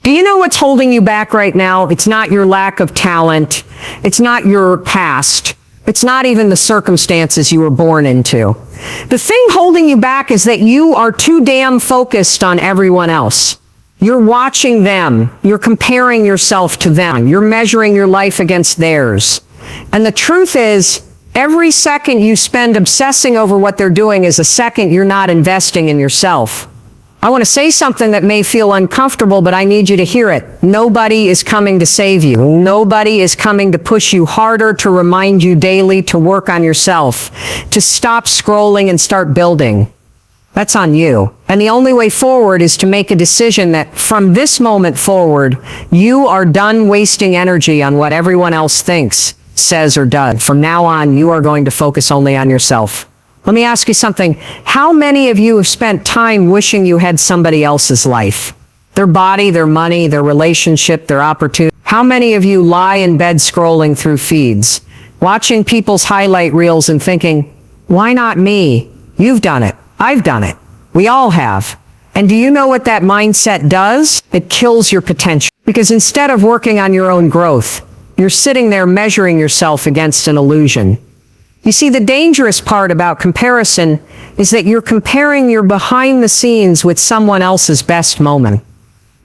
Do you know what's holding you back right now? It's not your lack of talent. It's not your past. It's not even the circumstances you were born into. The thing holding you back is that you are too damn focused on everyone else. You're watching them. You're comparing yourself to them. You're measuring your life against theirs. And the truth is, every second you spend obsessing over what they're doing is a second you're not investing in yourself. I want to say something that may feel uncomfortable, but I need you to hear it. Nobody is coming to save you. Nobody is coming to push you harder, to remind you daily to work on yourself, to stop scrolling and start building. That's on you. And the only way forward is to make a decision that from this moment forward, you are done wasting energy on what everyone else thinks, says, or does. From now on, you are going to focus only on yourself. Let me ask you something. How many of you have spent time wishing you had somebody else's life? Their body, their money, their relationship, their opportunity. How many of you lie in bed scrolling through feeds, watching people's highlight reels and thinking, why not me? You've done it. I've done it. We all have. And do you know what that mindset does? It kills your potential. Because instead of working on your own growth, you're sitting there measuring yourself against an illusion. You see, the dangerous part about comparison is that you're comparing your behind the scenes with someone else's best moment.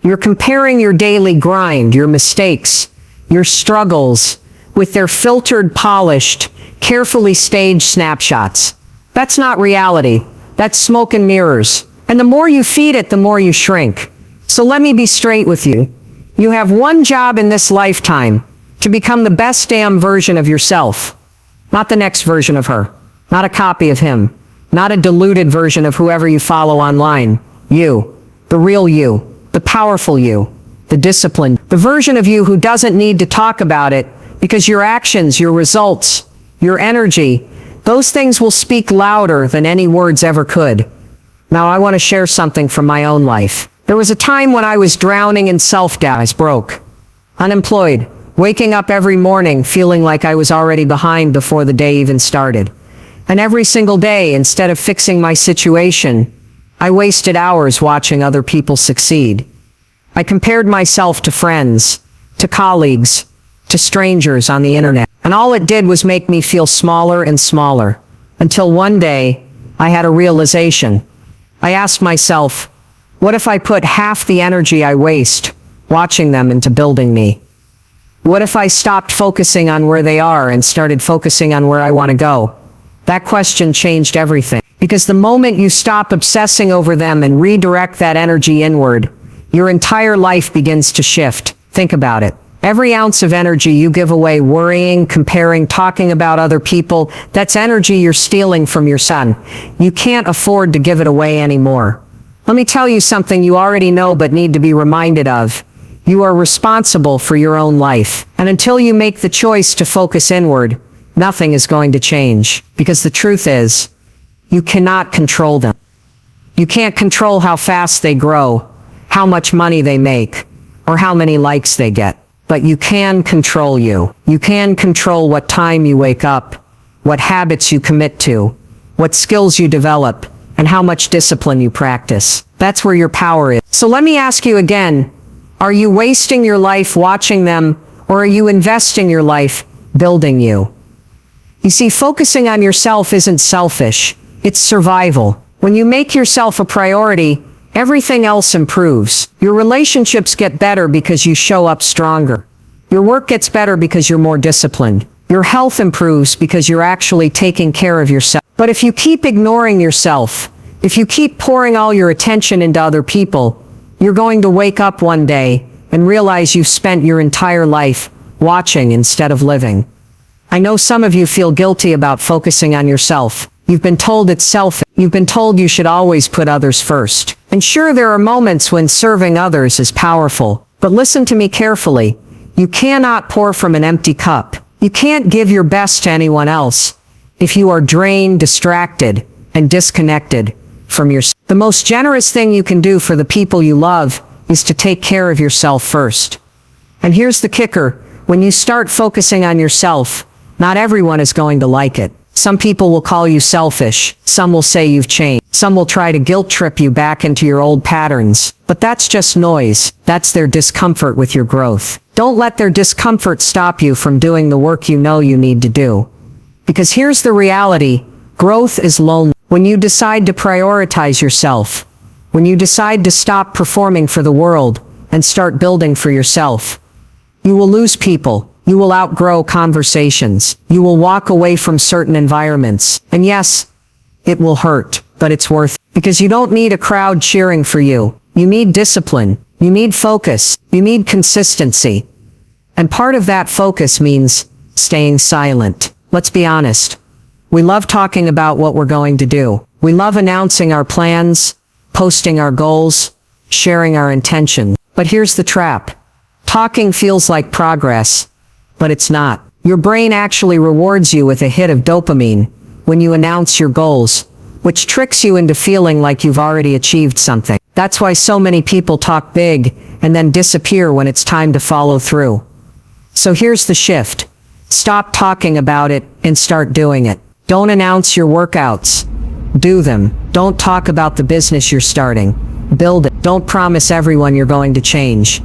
You're comparing your daily grind, your mistakes, your struggles with their filtered, polished, carefully staged snapshots. That's not reality. That's smoke and mirrors. And the more you feed it, the more you shrink. So let me be straight with you. You have one job in this lifetime: to become the best damn version of yourself. Not the next version of her. Not a copy of him. Not a diluted version of whoever you follow online. You. The real you. The powerful you. The disciplined. The version of you who doesn't need to talk about it because your actions, your results, your energy, those things will speak louder than any words ever could. Now I want to share something from my own life. There was a time when I was drowning in self-doubt. I was broke. Unemployed. Waking up every morning feeling like I was already behind before the day even started. And every single day, instead of fixing my situation, I wasted hours watching other people succeed. I compared myself to friends, to colleagues, to strangers on the internet. And all it did was make me feel smaller and smaller. Until one day, I had a realization. I asked myself, what if I put half the energy I waste watching them into building me? What if I stopped focusing on where they are and started focusing on where I want to go? That question changed everything. Because the moment you stop obsessing over them and redirect that energy inward, your entire life begins to shift. Think about it. Every ounce of energy you give away worrying, comparing, talking about other people, that's energy you're stealing from your son. You can't afford to give it away anymore. Let me tell you something you already know but need to be reminded of. You are responsible for your own life. And until you make the choice to focus inward, nothing is going to change. Because the truth is, you cannot control them. You can't control how fast they grow, how much money they make, or how many likes they get. But you can control you. You can control what time you wake up, what habits you commit to, what skills you develop, and how much discipline you practice. That's where your power is. So let me ask you again, are you wasting your life watching them, or are you investing your life building you? You see, focusing on yourself isn't selfish, it's survival. When you make yourself a priority, everything else improves. Your relationships get better because you show up stronger. Your work gets better because you're more disciplined. Your health improves because you're actually taking care of yourself. But if you keep ignoring yourself, if you keep pouring all your attention into other people, you're going to wake up one day and realize you've spent your entire life watching instead of living. I know some of you feel guilty about focusing on yourself. You've been told it's selfish. You've been told you should always put others first. And sure, there are moments when serving others is powerful. But listen to me carefully. You cannot pour from an empty cup. You can't give your best to anyone else if you are drained, distracted, and disconnected from yourself. The most generous thing you can do for the people you love is to take care of yourself first. And here's the kicker. When you start focusing on yourself, not everyone is going to like it. Some people will call you selfish. Some will say you've changed. Some will try to guilt trip you back into your old patterns, but that's just noise. That's their discomfort with your growth. Don't let their discomfort stop you from doing the work you know you need to do. Because here's the reality, growth is lonely. When you decide to prioritize yourself, when you decide to stop performing for the world and start building for yourself, you will lose people. You will outgrow conversations. You will walk away from certain environments. And yes, it will hurt, but it's worth it. Because you don't need a crowd cheering for you. You need discipline. You need focus. You need consistency. And part of that focus means staying silent. Let's be honest. We love talking about what we're going to do. We love announcing our plans, posting our goals, sharing our intentions. But here's the trap. Talking feels like progress, but it's not. Your brain actually rewards you with a hit of dopamine when you announce your goals, which tricks you into feeling like you've already achieved something. That's why so many people talk big and then disappear when it's time to follow through. So here's the shift. Stop talking about it and start doing it. Don't announce your workouts. Do them. Don't talk about the business you're starting. Build it. Don't promise everyone you're going to change.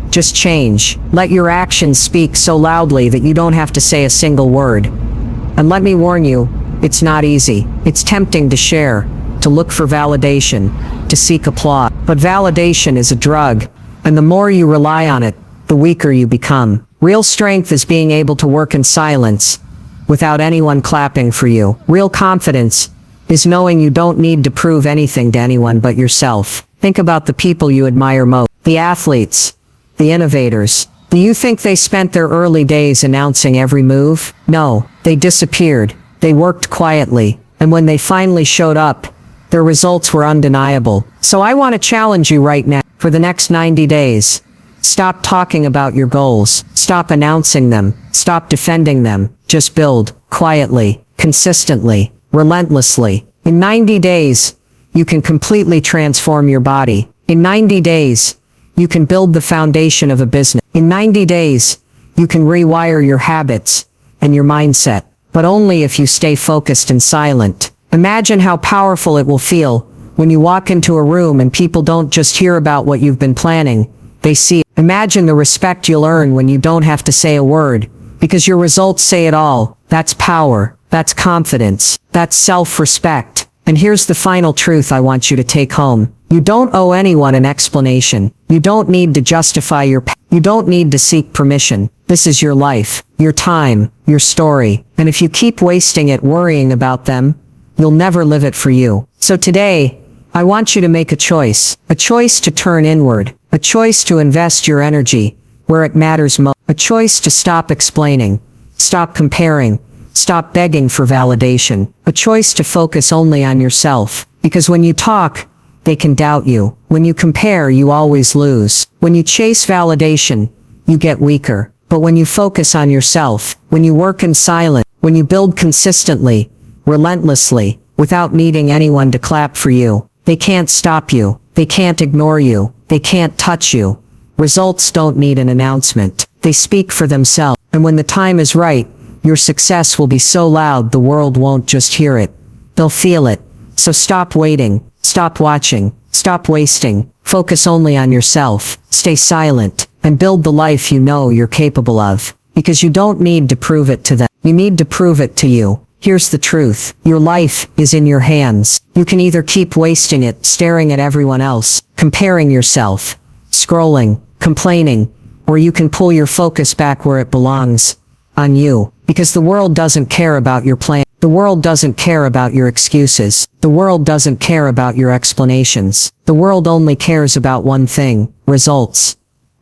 Just change. Let your actions speak so loudly that you don't have to say a single word. And let me warn you, it's not easy. It's tempting to share, to look for validation, to seek applause. But validation is a drug, and the more you rely on it, the weaker you become. Real strength is being able to work in silence, without anyone clapping for you. Real confidence is knowing you don't need to prove anything to anyone but yourself. Think about the people you admire most. The athletes, the innovators. Do you think they spent their early days announcing every move? No, they disappeared. They worked quietly. And when they finally showed up, their results were undeniable. So I want to challenge you right now. For the next 90 days, stop talking about your goals. Stop announcing them. Stop defending them. Just build, quietly, consistently, relentlessly. In 90 days, you can completely transform your body. In 90 days, you can build the foundation of a business. In 90 days, you can rewire your habits and your mindset, but only if you stay focused and silent. Imagine how powerful it will feel when you walk into a room and people don't just hear about what you've been planning, they see it. Imagine the respect you'll earn when you don't have to say a word, because your results say it all. That's power. That's confidence. That's self-respect. And here's the final truth I want you to take home. You don't owe anyone an explanation. You don't need to justify you don't need to seek permission. This is your life, your time, your story. And if you keep wasting it worrying about them, you'll never live it for you. So today, I want you to make a choice to turn inward, a choice to invest your energy where it matters most, a choice to stop explaining, stop comparing, stop begging for validation, a choice to focus only on yourself. Because when you talk, they can doubt you. When you compare, you always lose. When you chase validation, you get weaker. But when you focus on yourself, when you work in silence, when you build consistently, relentlessly, without needing anyone to clap for you, they can't stop you. They can't ignore you. They can't touch you. Results don't need an announcement. They speak for themselves. And when the time is right, your success will be so loud the world won't just hear it. They'll feel it. So stop waiting. Stop watching. Stop wasting. Focus only on yourself. Stay silent. And build the life you know you're capable of. Because you don't need to prove it to them. You need to prove it to you. Here's the truth. Your life is in your hands. You can either keep wasting it, staring at everyone else, comparing yourself, scrolling, complaining, or you can pull your focus back where it belongs, on you. Because the world doesn't care about your plan. The world doesn't care about your excuses. The world doesn't care about your explanations. The world only cares about one thing, results.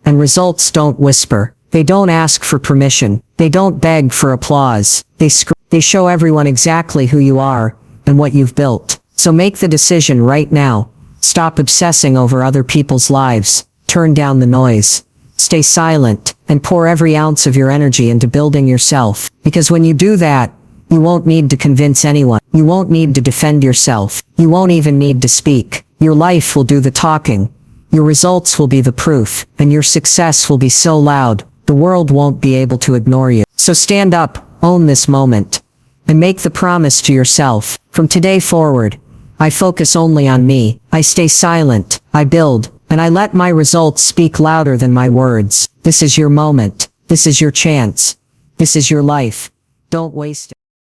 And results don't whisper. They don't ask for permission. They don't beg for applause. They show everyone exactly who you are and what you've built. So make the decision right now. Stop obsessing over other people's lives. Turn down the noise. Stay silent and pour every ounce of your energy into building yourself. Because when you do that, you won't need to convince anyone. You won't need to defend yourself. You won't even need to speak. Your life will do the talking. Your results will be the proof. And your success will be so loud, the world won't be able to ignore you. So stand up, own this moment, and make the promise to yourself. From today forward, I focus only on me. I stay silent. I build. And I let my results speak louder than my words. This is your moment. This is your chance. This is your life. Don't waste it.